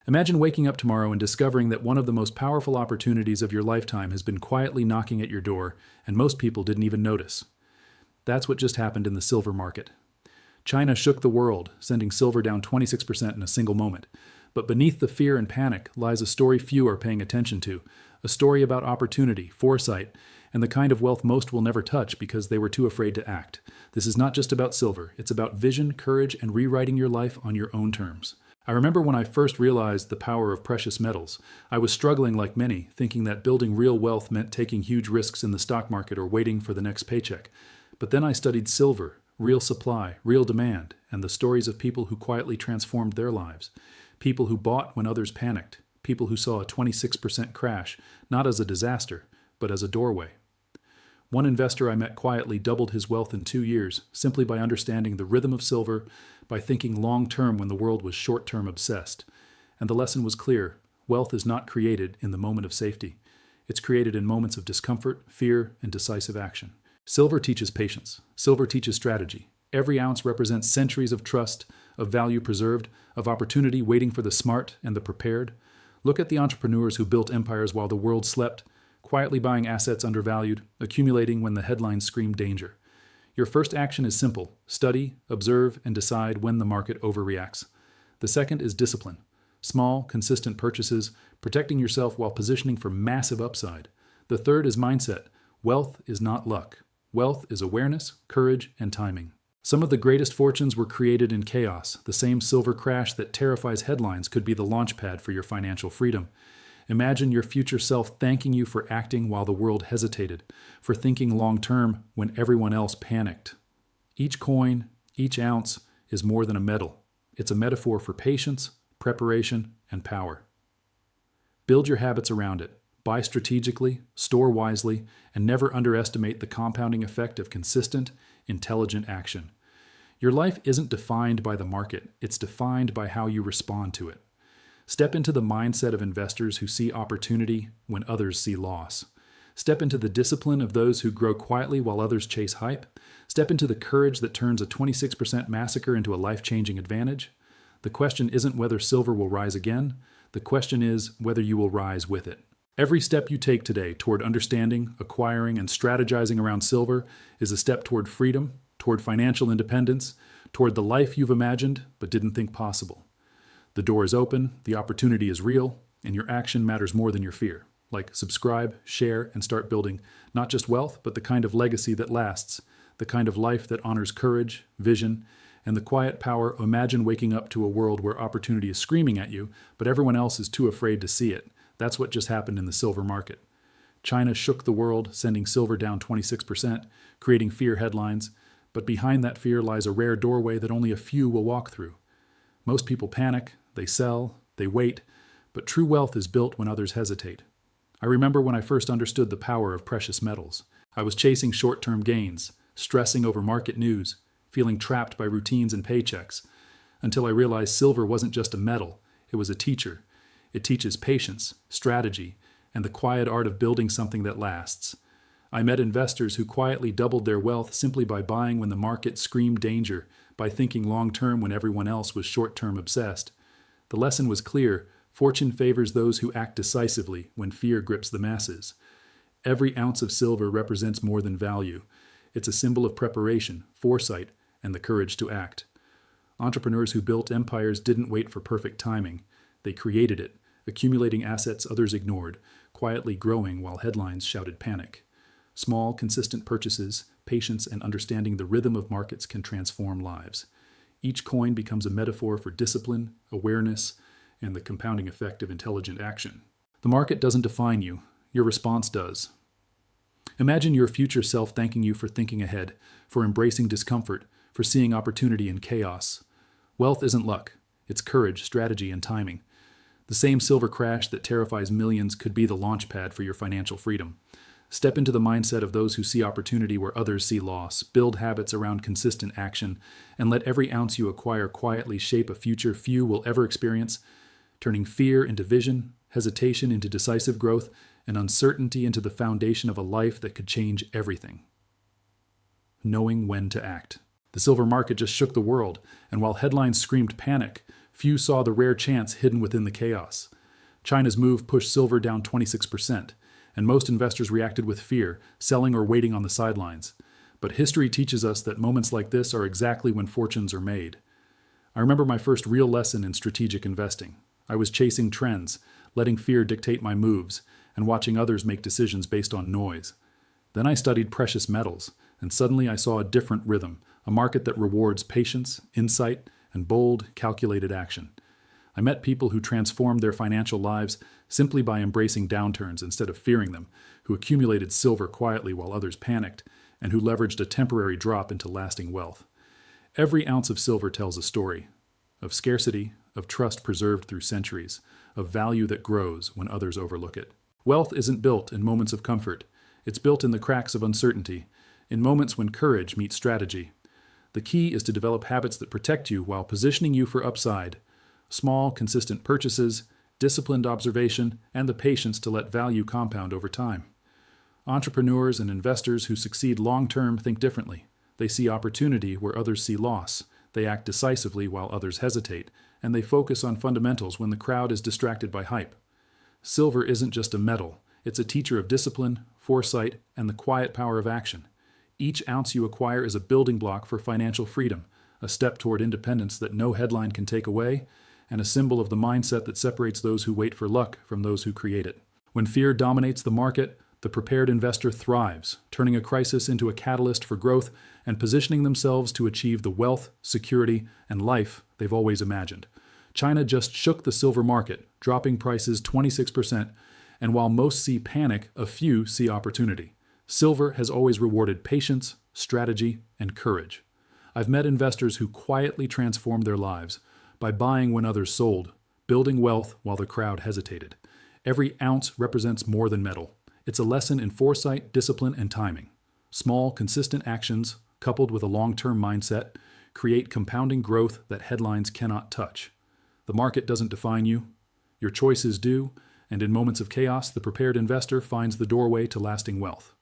Imagine waking up tomorrow and discovering that one of the most powerful opportunities of your lifetime has been quietly knocking at your door, and most people didn't even notice. That's what just happened in the silver market. China shook the world, sending silver down 26% in a single moment. But beneath the fear and panic lies a story few are paying attention to, a story about opportunity, foresight, and the kind of wealth most will never touch because they were too afraid to act. This is not just about silver, it's about vision, courage, and rewriting your life on your own terms. I remember when I first realized the power of precious metals. I was struggling like many, thinking that building real wealth meant taking huge risks in the stock market or waiting for the next paycheck. But then I studied silver, real supply, real demand, and the stories of people who quietly transformed their lives. People who bought when others panicked. People who saw a 26% crash, not as a disaster, but as a doorway. One investor I met quietly doubled his wealth in 2 years, simply by understanding the rhythm of silver, by thinking long-term when the world was short-term obsessed. And the lesson was clear: wealth is not created in the moment of safety. It's created in moments of discomfort, fear, and decisive action. Silver teaches patience. Silver teaches strategy. Every ounce represents centuries of trust, of value preserved, of opportunity waiting for the smart and the prepared. Look at the entrepreneurs who built empires while the world slept, quietly buying assets undervalued, accumulating when the headlines screamed danger. Your first action is simple: study, observe, and decide when the market overreacts. The second is discipline. Small, consistent purchases, protecting yourself while positioning for massive upside. The third is mindset. Wealth is not luck. Wealth is awareness, courage, and timing. Some of the greatest fortunes were created in chaos. The same silver crash that terrifies headlines could be the launchpad for your financial freedom. Imagine your future self thanking you for acting while the world hesitated, for thinking long-term when everyone else panicked. Each coin, each ounce, is more than a medal. It's a metaphor for patience, preparation, and power. Build your habits around it. Buy strategically, store wisely, and never underestimate the compounding effect of consistent, intelligent action. Your life isn't defined by the market, it's defined by how you respond to it. Step into the mindset of investors who see opportunity when others see loss. Step into the discipline of those who grow quietly while others chase hype. Step into the courage that turns a 26% massacre into a life-changing advantage. The question isn't whether silver will rise again. The question is whether you will rise with it. Every step you take today toward understanding, acquiring, and strategizing around silver is a step toward freedom, toward financial independence, toward the life you've imagined but didn't think possible. The door is open, the opportunity is real, and your action matters more than your fear. Like subscribe, share, and start building not just wealth, but the kind of legacy that lasts, the kind of life that honors courage, vision, and the quiet power. Imagine waking up to a world where opportunity is screaming at you, but everyone else is too afraid to see it. That's what just happened in the silver market. China shook the world, sending silver down 26%, creating fear headlines, but behind that fear lies a rare doorway that only a few will walk through. Most people panic, they sell, they wait, but true wealth is built when others hesitate. I remember when I first understood the power of precious metals. I was chasing short-term gains, stressing over market news, feeling trapped by routines and paychecks, until I realized silver wasn't just a metal, it was a teacher. It teaches patience, strategy, and the quiet art of building something that lasts. I met investors who quietly doubled their wealth simply by buying when the market screamed danger, by thinking long-term when everyone else was short-term obsessed. The lesson was clear: fortune favors those who act decisively when fear grips the masses. Every ounce of silver represents more than value. It's a symbol of preparation, foresight, and the courage to act. Entrepreneurs who built empires didn't wait for perfect timing. They created it, accumulating assets others ignored, quietly growing while headlines shouted panic. Small, consistent purchases, patience, and understanding the rhythm of markets can transform lives. Each coin becomes a metaphor for discipline, awareness, and the compounding effect of intelligent action. The market doesn't define you, your response does. Imagine your future self thanking you for thinking ahead, for embracing discomfort, for seeing opportunity in chaos. Wealth isn't luck, it's courage, strategy, and timing. The same silver crash that terrifies millions could be the launchpad for your financial freedom. Step into the mindset of those who see opportunity where others see loss. Build habits around consistent action, and let every ounce you acquire quietly shape a future few will ever experience, turning fear into vision, hesitation into decisive growth, and uncertainty into the foundation of a life that could change everything. Knowing when to act. The silver market just shook the world, and while headlines screamed panic, Few saw the rare chance hidden within the chaos. China's move pushed silver down 26%, and most investors reacted with fear, selling or waiting on the sidelines. But history teaches us that moments like this are exactly when fortunes are made. I remember my first real lesson in strategic investing. I was chasing trends, letting fear dictate my moves, and watching others make decisions based on noise. Then I studied precious metals, and suddenly I saw a different rhythm, a market that rewards patience, insight, and bold, calculated action. I met people who transformed their financial lives simply by embracing downturns instead of fearing them, who accumulated silver quietly while others panicked, and who leveraged a temporary drop into lasting wealth. Every ounce of silver tells a story of scarcity, of trust preserved through centuries, of value that grows when others overlook it. Wealth isn't built in moments of comfort. It's built in the cracks of uncertainty, in moments when courage meets strategy. The key is to develop habits that protect you while positioning you for upside. Small, consistent purchases, disciplined observation, and the patience to let value compound over time. Entrepreneurs and investors who succeed long-term think differently. They see opportunity where others see loss. They act decisively while others hesitate, and they focus on fundamentals when the crowd is distracted by hype. Silver isn't just a metal. It's a teacher of discipline, foresight, and the quiet power of action. Each ounce you acquire is a building block for financial freedom, a step toward independence that no headline can take away, and a symbol of the mindset that separates those who wait for luck from those who create it. When fear dominates the market, the prepared investor thrives, turning a crisis into a catalyst for growth and positioning themselves to achieve the wealth, security, and life they've always imagined. China just shook the silver market, dropping prices 26%, and while most see panic, a few see opportunity. Silver has always rewarded patience, strategy, and courage. I've met investors who quietly transformed their lives by buying when others sold, building wealth while the crowd hesitated. Every ounce represents more than metal. It's a lesson in foresight, discipline, and timing. Small, consistent actions, coupled with a long-term mindset, create compounding growth that headlines cannot touch. The market doesn't define you. Your choices do, and in moments of chaos, the prepared investor finds the doorway to lasting wealth.